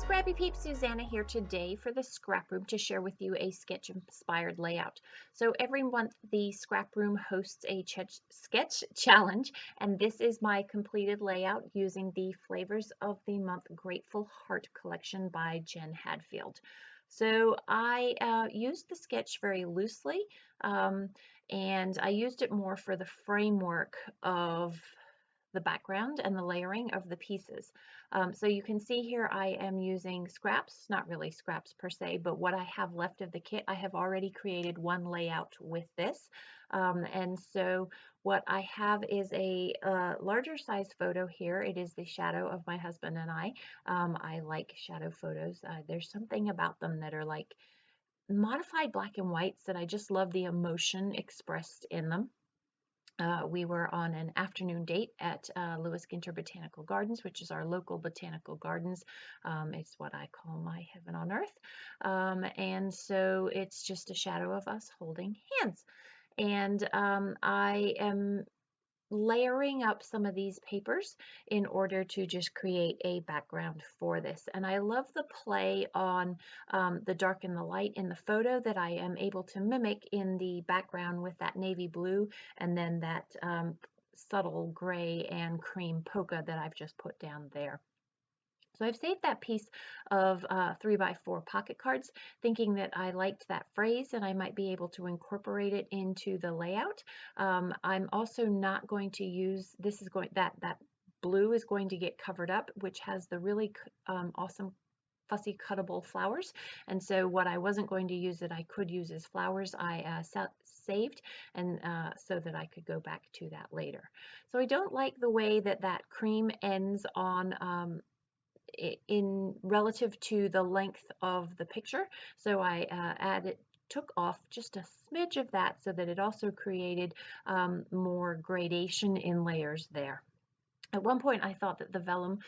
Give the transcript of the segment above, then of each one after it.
Scrappy Peeps, Suzanna here today for the Scraproom to share with you a sketch-inspired layout. So every month the Scraproom hosts a sketch challenge, and this is my completed layout using the Flavors of the Month Grateful Heart collection by Jen Hadfield. So I used the sketch very loosely, and I used it more for the framework of the background and the layering of the pieces. So you can see here I am using scraps, not really scraps per se, but what I have left of the kit. I have already created one layout with this. And so what I have is a larger size photo here. It is the shadow of my husband and I. I like shadow photos. There's something about them that are like modified black and whites that I just love the emotion expressed in them. We were on an afternoon date at Lewis Ginter Botanical Gardens, which is our local botanical gardens. It's what I call my heaven on earth. And so it's just a shadow of us holding hands. And I am layering up some of these papers in order to just create a background for this. And I love the play on the dark and the light in the photo that I am able to mimic in the background with that navy blue and then that subtle gray and cream polka that I've just put down there. So I've saved that piece of 3x4 pocket cards, thinking that I liked that phrase and I might be able to incorporate it into the layout. I'm also not going to use, that blue is going to get covered up, which has the really awesome fussy cuttable flowers. And so what I wasn't going to use that I could use as flowers, I saved and so that I could go back to that later. So I don't like the way that that cream ends on in relative to the length of the picture. So I took off just a smidge of that so that it also created more gradation in layers there. At one point, I thought that the vellum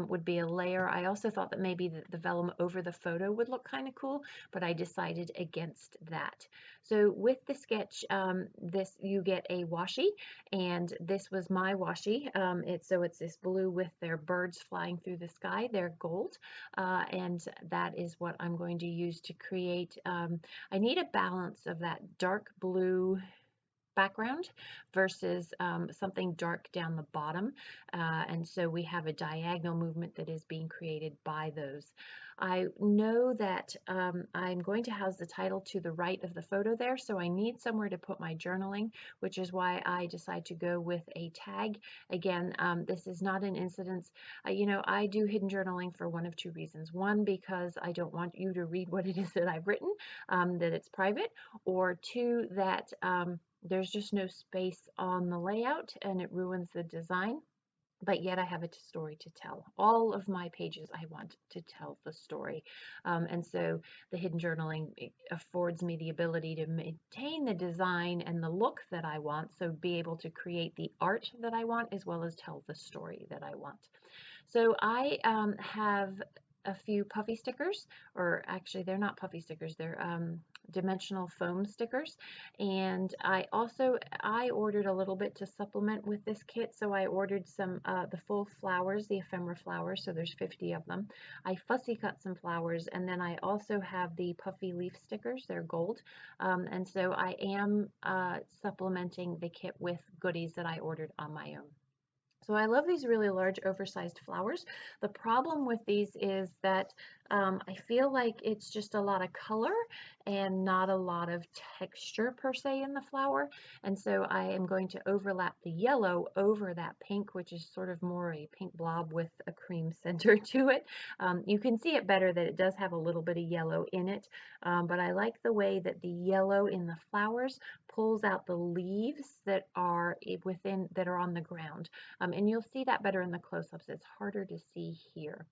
would be a layer. I also thought that maybe the vellum over the photo would look kind of cool, but I decided against that. So with the sketch, you get a washi, and this was my washi. It's this blue with their birds flying through the sky. They're gold, and that is what I'm going to use to create. I need a balance of that dark blue background versus something dark down the bottom. And so we have a diagonal movement that is being created by those. I know that I'm going to house the title to the right of the photo there, so I need somewhere to put my journaling, which is why I decide to go with a tag. Again, this is not an incidence. I do hidden journaling for one of two reasons. One, because I don't want you to read what it is that I've written, that it's private, or two, that there's just no space on the layout and it ruins the design, but yet I have a story to tell. All of my pages, I want to tell the story. And so the hidden journaling affords me the ability to maintain the design and the look that I want, so be able to create the art that I want as well as tell the story that I want. So I have a few puffy stickers, or actually they're not puffy stickers, they're dimensional foam stickers. And I ordered a little bit to supplement with this kit, so I ordered some the full flowers, the ephemera flowers, so there's 50 of them. I fussy cut some flowers, and then I also have the puffy leaf stickers, they're gold. And so I am supplementing the kit with goodies that I ordered on my own. So I love these really large oversized flowers. The problem with these is that I feel like it's just a lot of color and not a lot of texture per se in the flower. And so I am going to overlap the yellow over that pink, which is sort of more a pink blob with a cream center to it. You can see it better that it does have a little bit of yellow in it, but I like the way that the yellow in the flowers pulls out the leaves that are on the ground. And you'll see that better in the close-ups. It's harder to see here.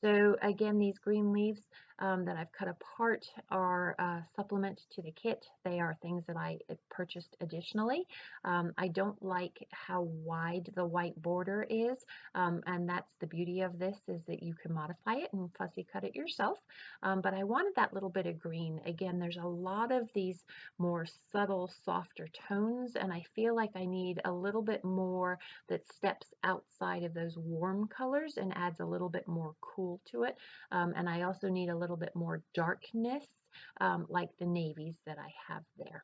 So again, these green leaves, that I've cut apart are a supplement to the kit. They are things that I purchased additionally. I don't like how wide the white border is, and that's the beauty of this, is that you can modify it and fussy cut it yourself. But I wanted that little bit of green. Again, there's a lot of these more subtle, softer tones, and I feel like I need a little bit more that steps outside of those warm colors and adds a little bit more cool to it. And I also need a little bit more darkness, like the navies that I have there.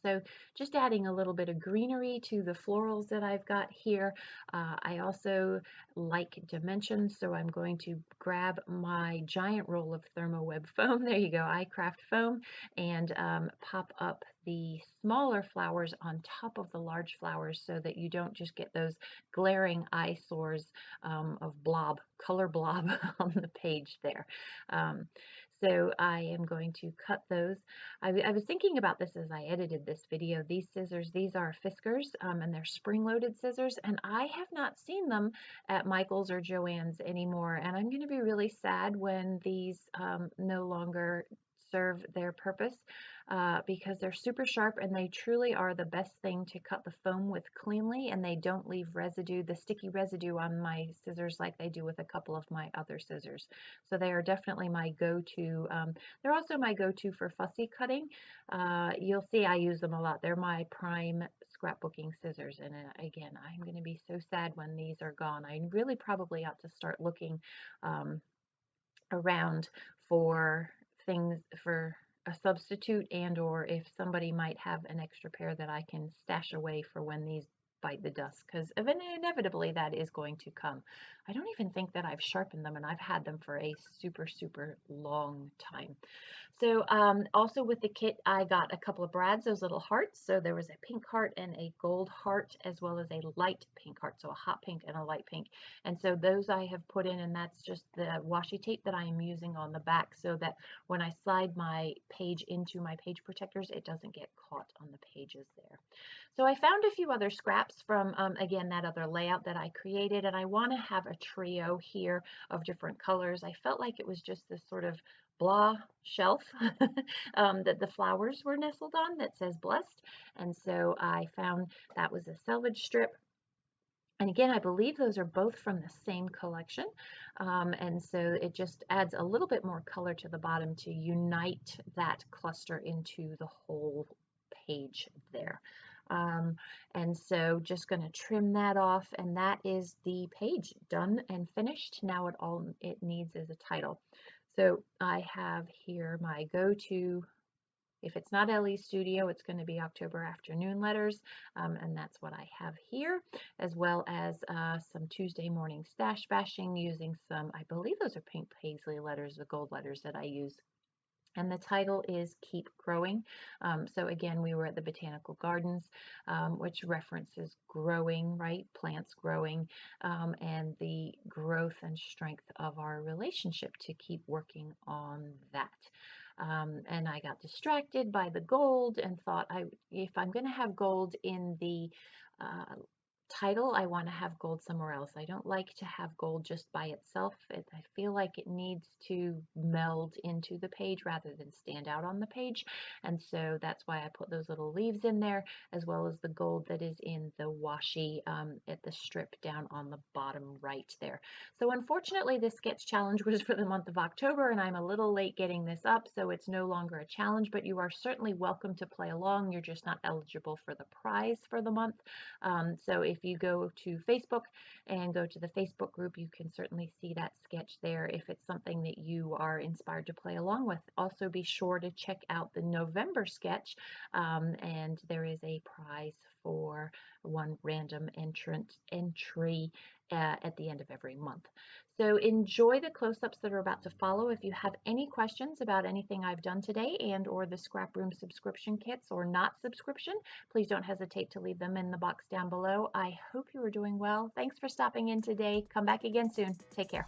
So just adding a little bit of greenery to the florals that I've got here. I also like dimensions, so I'm going to grab my giant roll of thermoweb foam. There you go, I craft foam, and pop up the smaller flowers on top of the large flowers so that you don't just get those glaring eyesores of color blob on the page there. So I am going to cut those. I was thinking about this as I edited this video. These scissors, these are Fiskars, and they're spring-loaded scissors, and I have not seen them at Michael's or Joann's anymore, and I'm going to be really sad when these no longer serve their purpose, because they're super sharp and they truly are the best thing to cut the foam with cleanly, and they don't leave residue, the sticky residue on my scissors like they do with a couple of my other scissors. So they are definitely my go-to. They're also my go-to for fussy cutting. You'll see I use them a lot. They're my prime scrapbooking scissors, and again, I'm going to be so sad when these are gone. I really probably ought to start looking around for things, for a substitute, and or if somebody might have an extra pair that I can stash away for when these bite the dust, because inevitably that is going to come. I don't even think that I've sharpened them, and I've had them for a super long time. So also with the kit, I got a couple of brads, those little hearts. So there was a pink heart and a gold heart, as well as a light pink heart, so a hot pink and a light pink. And so those I have put in, and that's just the washi tape that I am using on the back, so that when I slide my page into my page protectors, it doesn't get caught on the pages there. So I found a few other scraps from, again, that other layout that I created, and I want to have a trio here of different colors. I felt like it was just this sort of blah shelf that the flowers were nestled on that says blessed, and so I found that was a selvage strip. And again, I believe those are both from the same collection, and so it just adds a little bit more color to the bottom to unite that cluster into the whole page there. And so just going to trim that off, and that is the page done and finished. Now all it needs is a title. So I have here my go-to. If it's not LE Studio, it's going to be October Afternoon Letters, and that's what I have here, as well as some Tuesday morning stash bashing using some, I believe those are pink paisley letters, the gold letters that I use. And the title is Keep Growing. So again, we were at the Botanical Gardens, which references growing, right? Plants growing, and the growth and strength of our relationship, to keep working on that. And I got distracted by the gold and thought, if I'm going to have gold in the title, I want to have gold somewhere else. I don't like to have gold just by itself. I feel like it needs to meld into the page rather than stand out on the page, and so that's why I put those little leaves in there, as well as the gold that is in the washi at the strip down on the bottom right there. So unfortunately, this sketch challenge was for the month of October, and I'm a little late getting this up, so it's no longer a challenge, but you are certainly welcome to play along. You're just not eligible for the prize for the month. So if you go to Facebook and go to the Facebook group, you can certainly see that sketch there if it's something that you are inspired to play along with. Also be sure to check out the November sketch, and there is a prize for one random entry at the end of every month. So enjoy the close-ups that are about to follow. If you have any questions about anything I've done today and or the Scraproom subscription kits or not subscription, please don't hesitate to leave them in the box down below. I hope you are doing well. Thanks for stopping in today. Come back again soon. Take care.